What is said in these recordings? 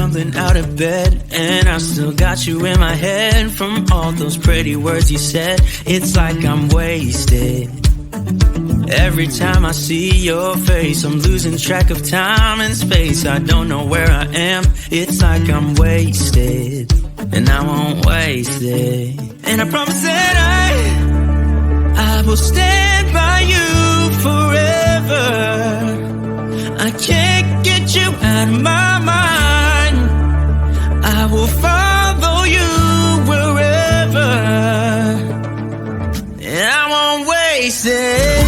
stumbling out of bed, and I still got you in my head from all those pretty words you said. It's like I'm wasted. Every time I see your face, I'm losing track of time and space. I don't know where I am. It's like I'm wasted, and I won't waste it. And I promise that I will stand by you forever. I can't get you out of my mind. I will follow you wherever, and I won't waste it.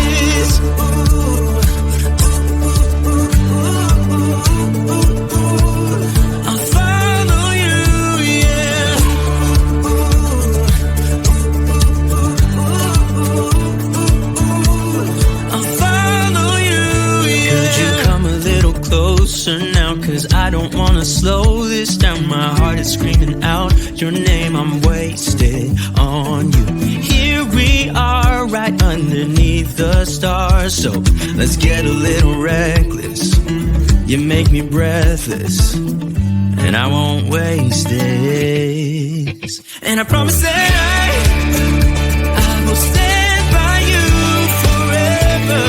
Now, cause I don't wanna slow this down. My heart is screaming out your name. I'm wasted on you. Here we are, right underneath the stars. So let's get a little reckless. You make me breathless, and I won't waste this. And I promise that I will stand by you forever.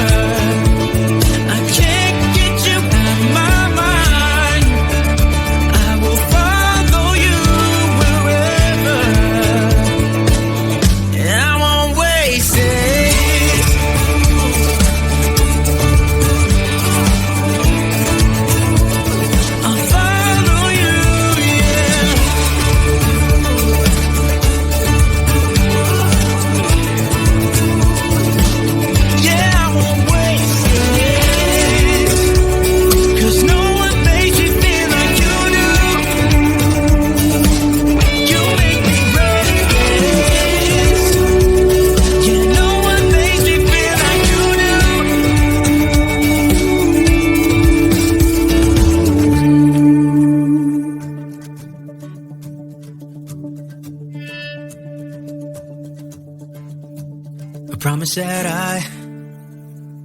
Promise that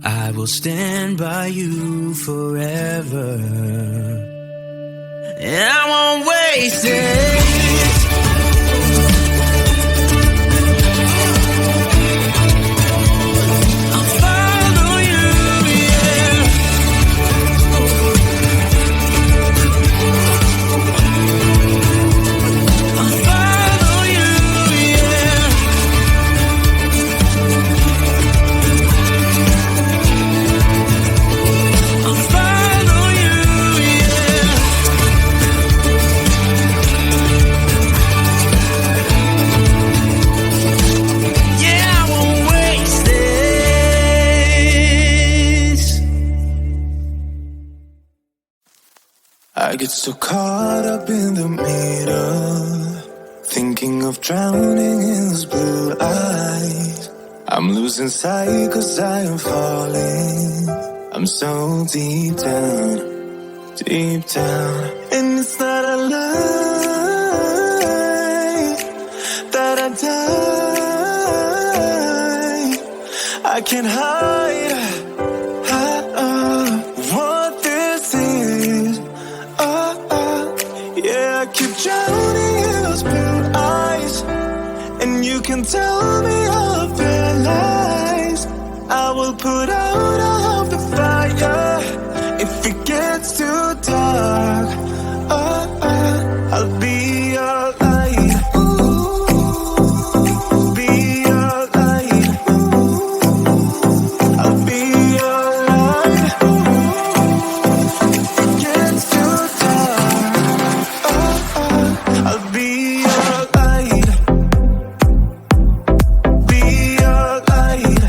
I will stand by you forever, and I won't waste it. I get so caught up in the middle, thinking of drowning in those blue eyes. I'm losing sight cause I am falling. I'm so deep down, and it's not a lie that I die. I can't hide what this is. Yeah, I keep drowning in those blue eyes, and you can tell me all of their lies. I will put out all of the fire if it gets too dark. I'll be your light. Be your light. I'll be your light. If it gets too dark, I'll be your light. Be your light.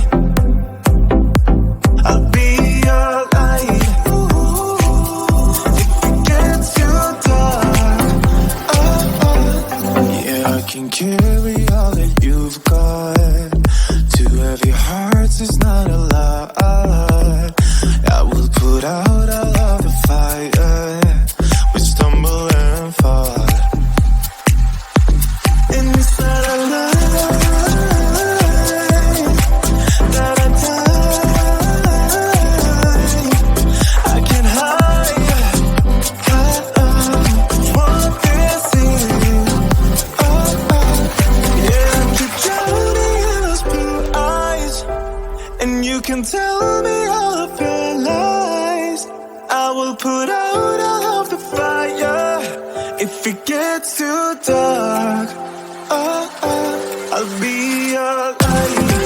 can tell me of your lies. I will put out all of the fire. If it gets too dark, I'll be your light.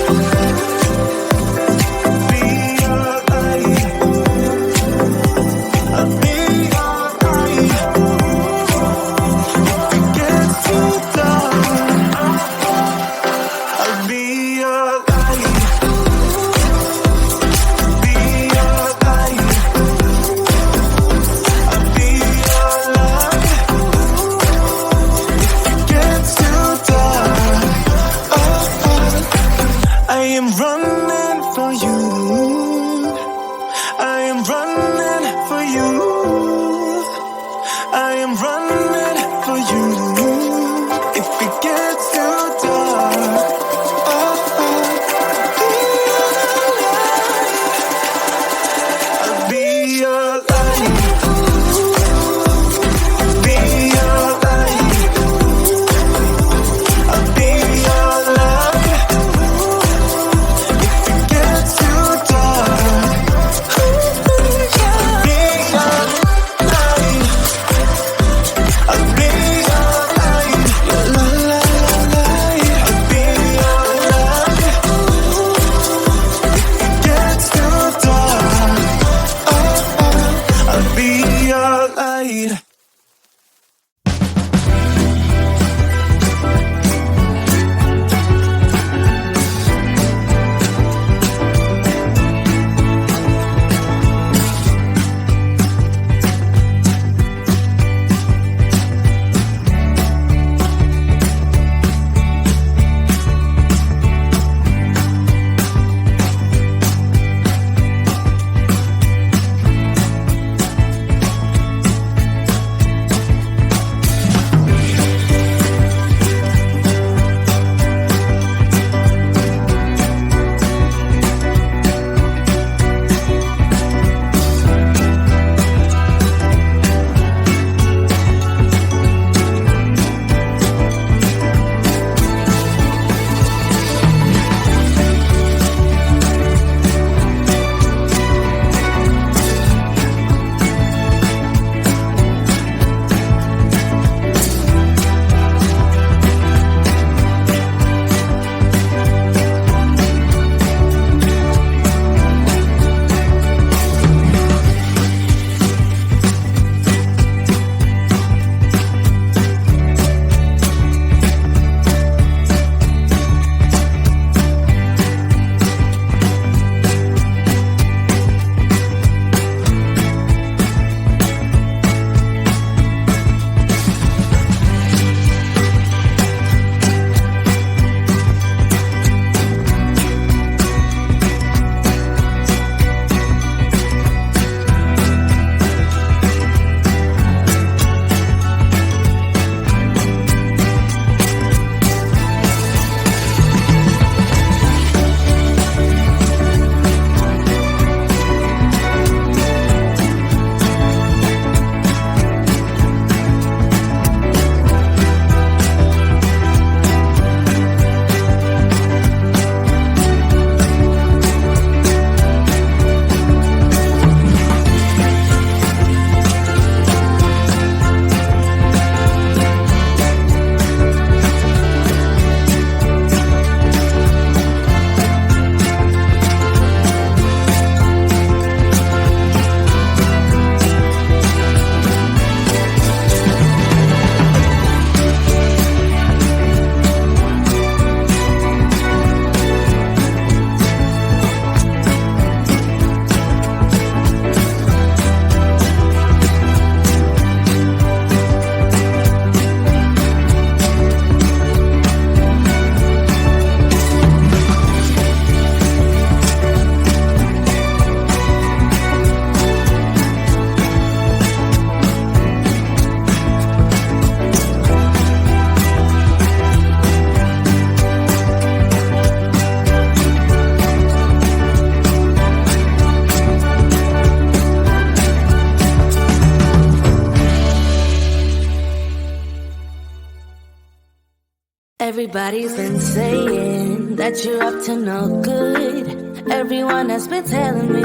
Everybody's been saying that you're up to no good. Everyone has been telling me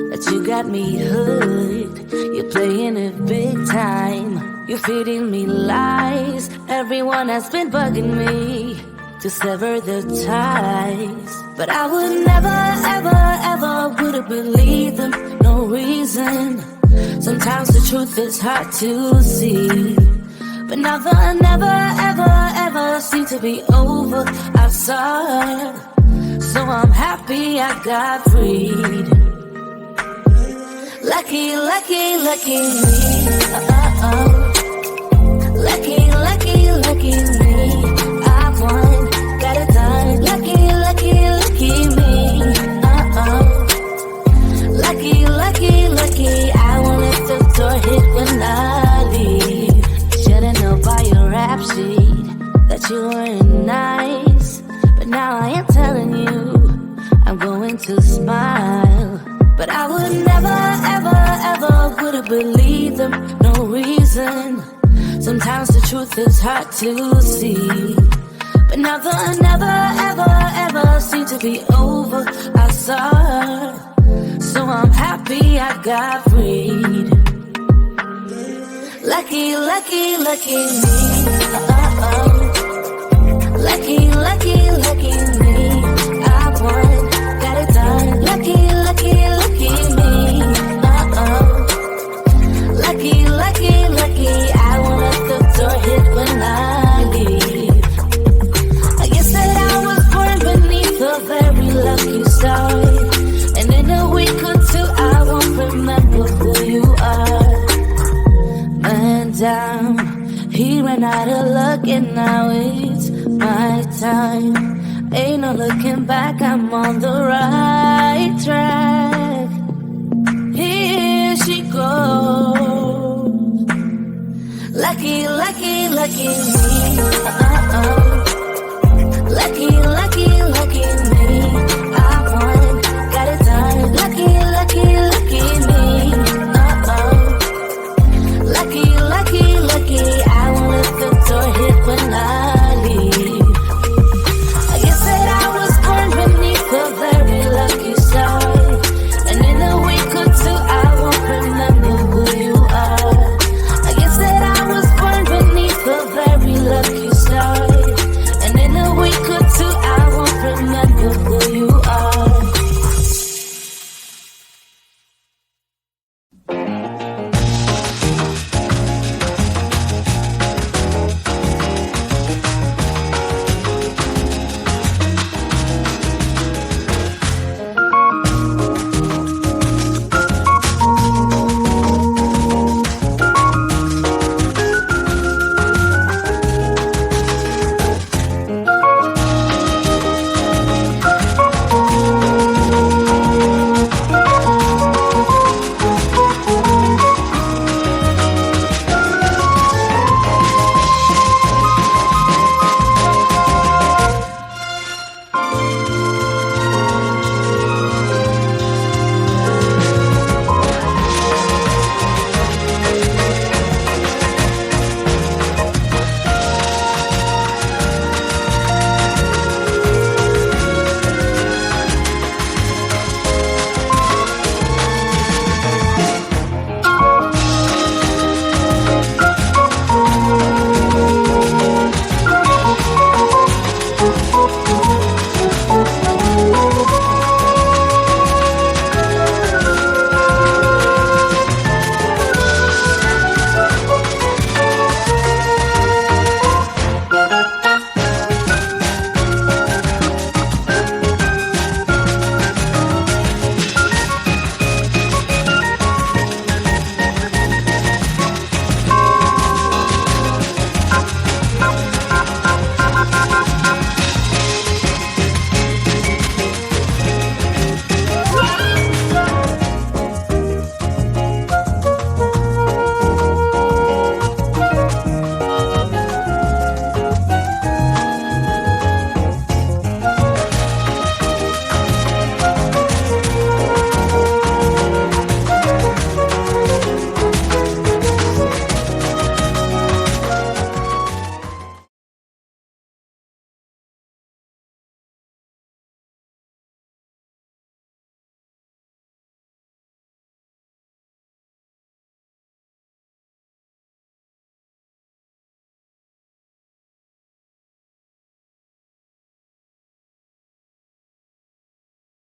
that you got me hooked. You're playing it big time. You're feeding me lies. Everyone has been bugging me to sever the ties. But I would never, ever, ever would have believed them. No reason. Sometimes the truth is hard to see. But now the never, ever, ever seemed to be over. I saw her, so I'm happy I got freed. Lucky, lucky, lucky me. Lucky, lucky, lucky me. I won, got it done. Lucky, lucky, lucky me. Lucky, lucky, lucky. I won't let the door hit when I leave. Should've known by your rap sheet that you weren't nice. But now I am telling you, I'm going to smile. But I would never, ever, ever would have believed them. No reason. Sometimes the truth is hard to see. But now the never, ever, ever seemed to be over. I saw her, so I'm happy I got freed. Lucky, lucky, lucky me. Lucky, lucky, lucky me. I won, got it done. Lucky, lucky, lucky me. Lucky, lucky, lucky. I won't let the door hit when I leave. I guess that I was born beneath a very lucky star. And in a week or two I won't remember who you are. And he ran out of luck and now it's my time. Ain't no looking back, I'm on the right track. Here she goes. Lucky, lucky, lucky me. Lucky, lucky.